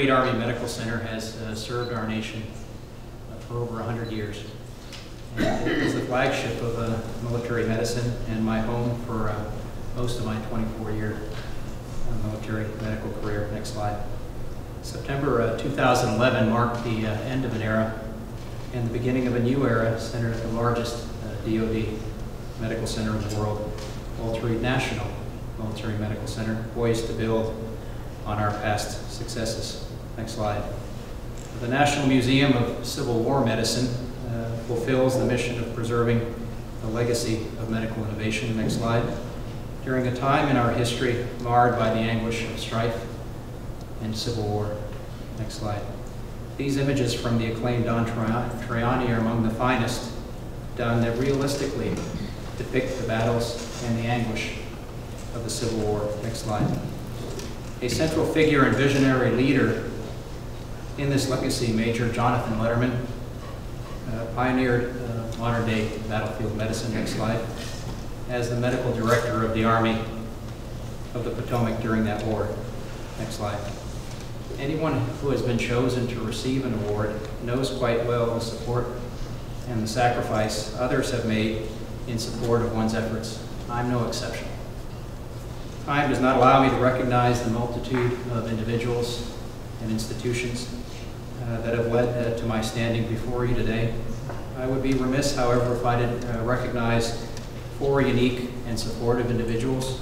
great Army Medical Center has served our nation for over 100 years. And it is the flagship of military medicine and my home for most of my 24-year military medical career. Next slide. September 2011 marked the end of an era and the beginning of a new era centered at the largest DoD medical center in the world, Walter Reed National Military Medical Center, poised to build on our past successes. Next slide. The National Museum of Civil War Medicine fulfills the mission of preserving the legacy of medical innovation. Next slide. During a time in our history marred by the anguish of strife and civil war. Next slide. These images from the acclaimed Don Triani are among the finest done that realistically depict the battles and the anguish of the Civil War. Next slide. A central figure and visionary leader in this legacy, Major Jonathan Letterman, pioneered modern-day battlefield medicine. Next slide. As the medical director of the Army of the Potomac during that war. Next slide. Anyone who has been chosen to receive an award knows quite well the support and the sacrifice others have made in support of one's efforts. I'm no exception. Time does not allow me to recognize the multitude of individuals and institutions that have led to my standing before you today. I would be remiss, however, if I didn't recognize 4 unique and supportive individuals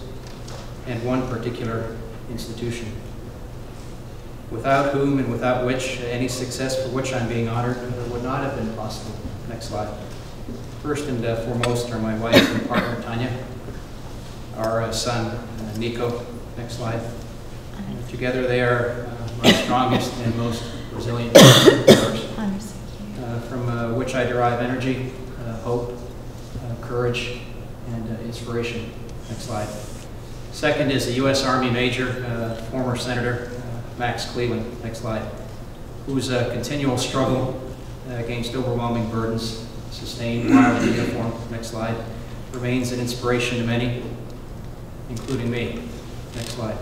and one particular institution, without whom and without which any success for which I'm being honored would not have been possible. Next slide. First and foremost are my wife and partner, Tanya, our son, Nico. Next slide. Together they are my strongest and most resilient members, from which I derive energy, hope, courage, and inspiration. Next slide. Second is the U.S. Army Major, former Senator Max Cleveland. Next slide. Whose continual struggle against overwhelming burdens sustained while in uniform. Next slide. Remains an inspiration to many, including me. Next slide.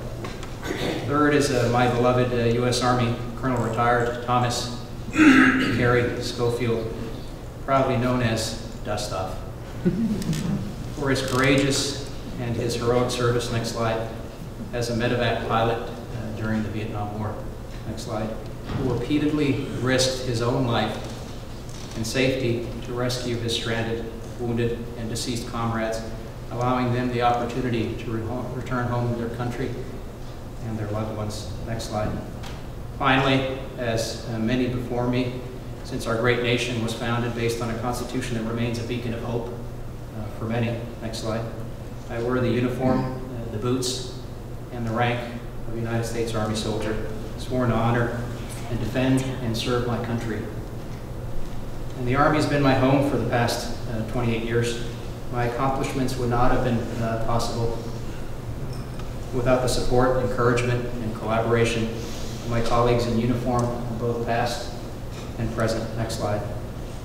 Third is my beloved U.S. Army Colonel Retired Thomas Carey Schofield, proudly known as Dust Off, for his courageous and his heroic service. Next slide. As a medevac pilot during the Vietnam War. Next slide. Who repeatedly risked his own life and safety to rescue his stranded, wounded, and deceased comrades, allowing them the opportunity to return home to their country and their loved ones. Next slide. Finally, as many before me, since our great nation was founded based on a constitution that remains a beacon of hope for many. Next slide. I wear the uniform, the boots, and the rank of a United States Army soldier, sworn to honor and defend and serve my country. And the Army has been my home for the past 28 years. My accomplishments would not have been possible without the support, encouragement, and collaboration of my colleagues in uniform, both past and present. Next slide.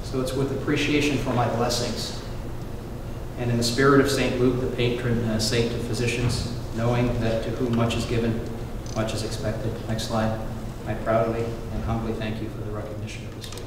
So it's with appreciation for my blessings and in the spirit of St. Luke, the patron saint of physicians, knowing that to whom much is given, much is expected. Next slide. I proudly and humbly thank you for the recognition of this award.